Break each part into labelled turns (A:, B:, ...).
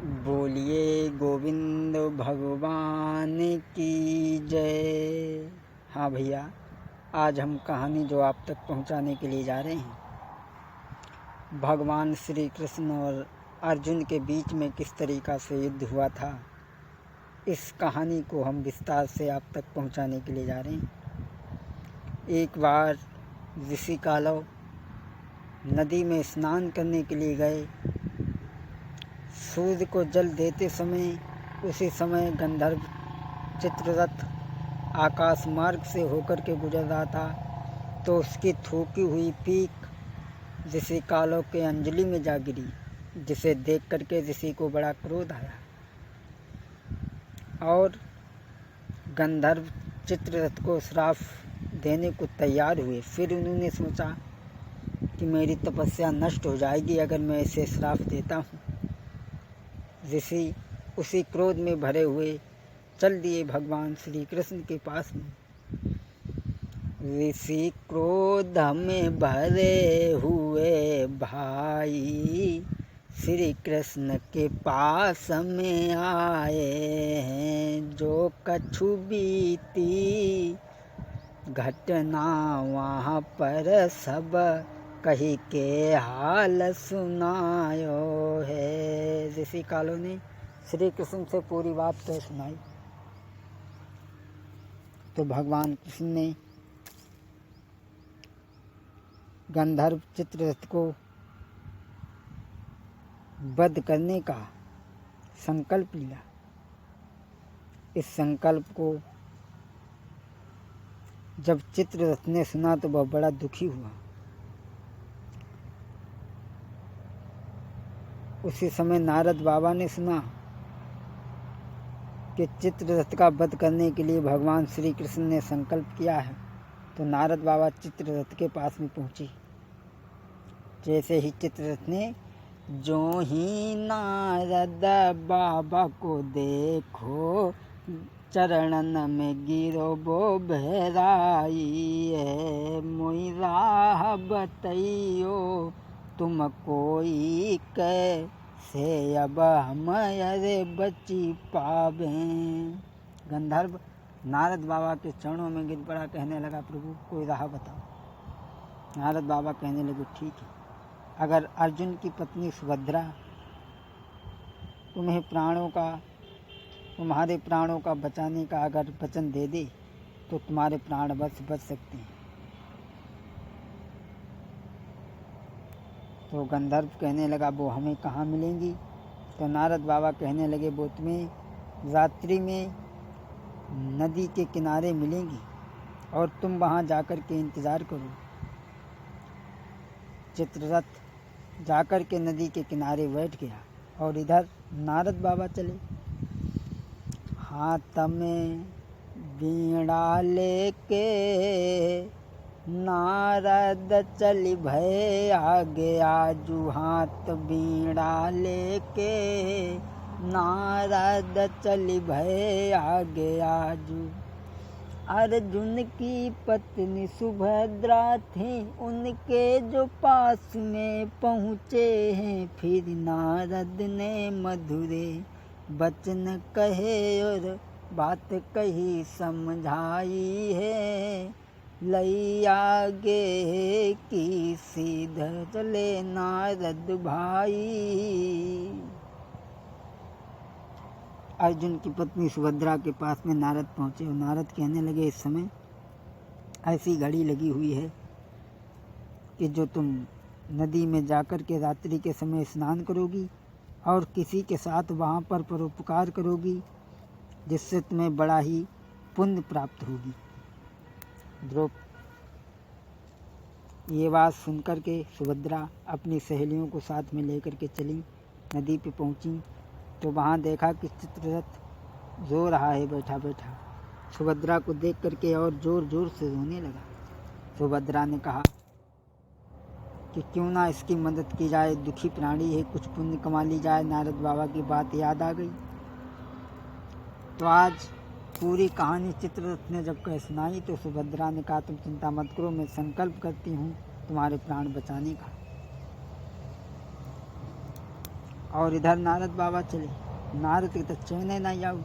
A: बोलिए गोविंद भगवान की जय। हाँ भैया, आज हम कहानी जो आप तक पहुंचाने के लिए जा रहे हैं, भगवान श्री कृष्ण और अर्जुन के बीच में किस तरीक़ा से युद्ध हुआ था, इस कहानी को हम विस्तार से आप तक पहुंचाने के लिए जा रहे हैं। एक बार ऋषि कालव नदी में स्नान करने के लिए गए। सूर्य को जल देते समय उसी समय गंधर्व चित्ररथ आकाश मार्ग से होकर के गुजर रहा था, तो उसकी थूकी हुई पीक ऋषि कालव के अंजलि में जा गिरी, जिसे देख करके ऋषि को बड़ा क्रोध आया और गंधर्व चित्ररथ को श्राप देने को तैयार हुए। फिर उन्होंने सोचा कि मेरी तपस्या नष्ट हो जाएगी अगर मैं इसे श्राप देता हूँ। ऋषि उसी क्रोध में भरे हुए चल दिए भगवान श्री कृष्ण के पास में। ऋषि क्रोध में भरे हुए भाई श्री कृष्ण के पास में आए हैं। जो कछु बीती घटना वहाँ पर सब कही के हाल सुनायो है। ऋषि कालों ने श्री कृष्ण से पूरी बात तो सुनाई, तो भगवान कृष्ण ने गंधर्व चित्ररथ को वध करने का संकल्प लिया। इस संकल्प को जब चित्ररथ ने सुना तो वह बड़ा दुखी हुआ। उसी समय नारद बाबा ने सुना कि चित्ररथ का वध करने के लिए भगवान श्री कृष्ण ने संकल्प किया है, तो नारद बाबा चित्ररथ के पास में पहुँचे। जैसे ही चित्ररथ ने जो ही नारद बाबा को देखो, चरणन में गिरो वो बहराई है। मोई राह बतइयो तुम कोई कैसे अब हम अरे बची पावे। गंधर्व नारद बाबा के चरणों में गिर पड़ा, कहने लगा प्रभु कोई राह बताओ। नारद बाबा कहने लगे ठीक है, अगर अर्जुन की पत्नी सुभद्रा तुम्हारे प्राणों का बचाने का अगर वचन दे दे तो तुम्हारे प्राण बच सकते हैं। तो गंधर्व कहने लगा वो हमें कहाँ मिलेंगी। तो नारद बाबा कहने लगे वो तुम्हें रात्रि में नदी के किनारे मिलेंगी और तुम वहाँ जाकर के इंतज़ार करो। चित्ररथ जाकर के नदी के किनारे बैठ गया और इधर नारद बाबा चले। हाथ में बीड़ा लेके नारद चली भय आगे आजू। हाथ बीड़ा लेके नारद चली भय आगे आजू। अर्जुन की पत्नी सुभद्रा थी, उनके जो पास में पहुँचे हैं। फिर नारद ने मधुरे वचन कहे और बात कही समझाई है। लई आगे की सीधा चले नारद भाई। अर्जुन की पत्नी सुभद्रा के पास में नारद पहुँचे और नारद कहने लगे इस समय ऐसी घड़ी लगी हुई है कि जो तुम नदी में जाकर के रात्रि के समय स्नान करोगी और किसी के साथ वहाँ पर परोपकार करोगी, जिससे तुम्हें बड़ा ही पुण्य प्राप्त होगी। ये बात सुनकर के सुभद्रा अपनी सहेलियों को साथ में लेकर के चली, नदी पे पहुँची तो वहाँ देखा कि चित्ररथ रो रहा है बैठा बैठा। सुभद्रा को देख करके और ज़ोर ज़ोर से रोने लगा। सुभद्रा ने कहा कि क्यों ना इसकी मदद की जाए, दुखी प्राणी है, कुछ पुण्य कमा ली जाए। नारद बाबा की बात याद आ गई। तो आज पूरी कहानी चित्ररथ ने जब कह सुनाई तो सुभद्रा ने कहा तुम चिंता मत करो, मैं संकल्प करती हूँ तुम्हारे प्राण बचाने का। और इधर नारद बाबा चले। नारद के तो चैन नहीं आउट,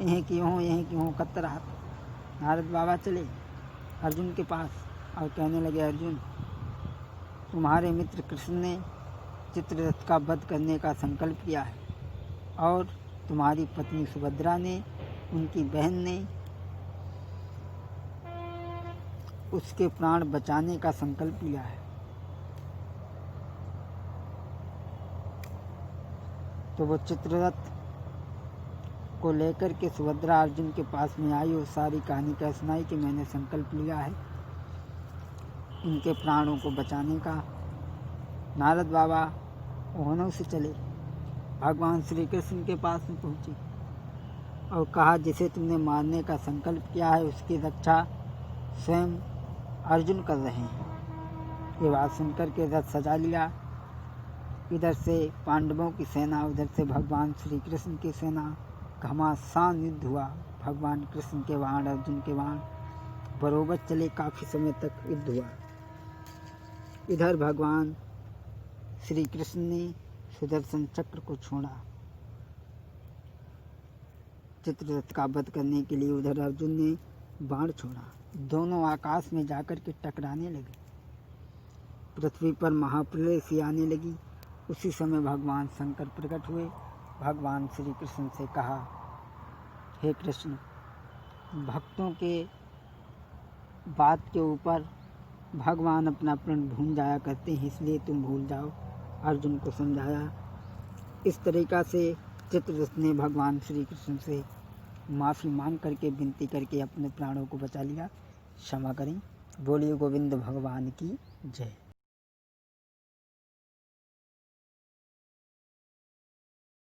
A: यहीं की हों कतर हाथ। नारद बाबा चले अर्जुन के पास और कहने लगे, अर्जुन, तुम्हारे मित्र कृष्ण ने चित्ररथ का वध करने का संकल्प किया है और तुम्हारी पत्नी सुभद्रा ने, उनकी बहन ने उसके प्राण बचाने का संकल्प लिया है। तो वो चित्ररथ को लेकर के सुभद्रा अर्जुन के पास में आई और सारी कहानी कह सुनाई कि मैंने संकल्प लिया है उनके प्राणों को बचाने का। नारद बाबा ओहनों से चले, भगवान श्री कृष्ण के पास में पहुँचे और कहा, जिसे तुमने मारने का संकल्प किया है उसकी रक्षा स्वयं अर्जुन कर रहे हैं। ये बात सुनकर के रथ सजा लिया। इधर से पांडवों की सेना, उधर से भगवान श्री कृष्ण की सेना, घमासान युद्ध हुआ। भगवान कृष्ण के बाण, अर्जुन के बाण बरोबर चले, काफ़ी समय तक युद्ध हुआ। इधर भगवान श्री कृष्ण ने सुदर्शन चक्र को छोड़ा चित्ररथ का वध करने के लिए, उधर अर्जुन ने बाण छोड़ा। दोनों आकाश में जाकर के टकराने लगे। पृथ्वी पर महाप्रलय सी आने लगी। उसी समय भगवान शंकर प्रकट हुए। भगवान श्री कृष्ण से कहा, हे कृष्ण, भक्तों के बात के ऊपर भगवान अपना प्रण भूल जाया करते हैं, इसलिए तुम भूल जाओ। अर्जुन को समझाया। इस तरीक़ा से चित्ररथ ने भगवान श्री कृष्ण से माफ़ी मांग करके, विनती करके अपने प्राणों को बचा लिया। क्षमा करें। बोलिए गोविंद भगवान की जय।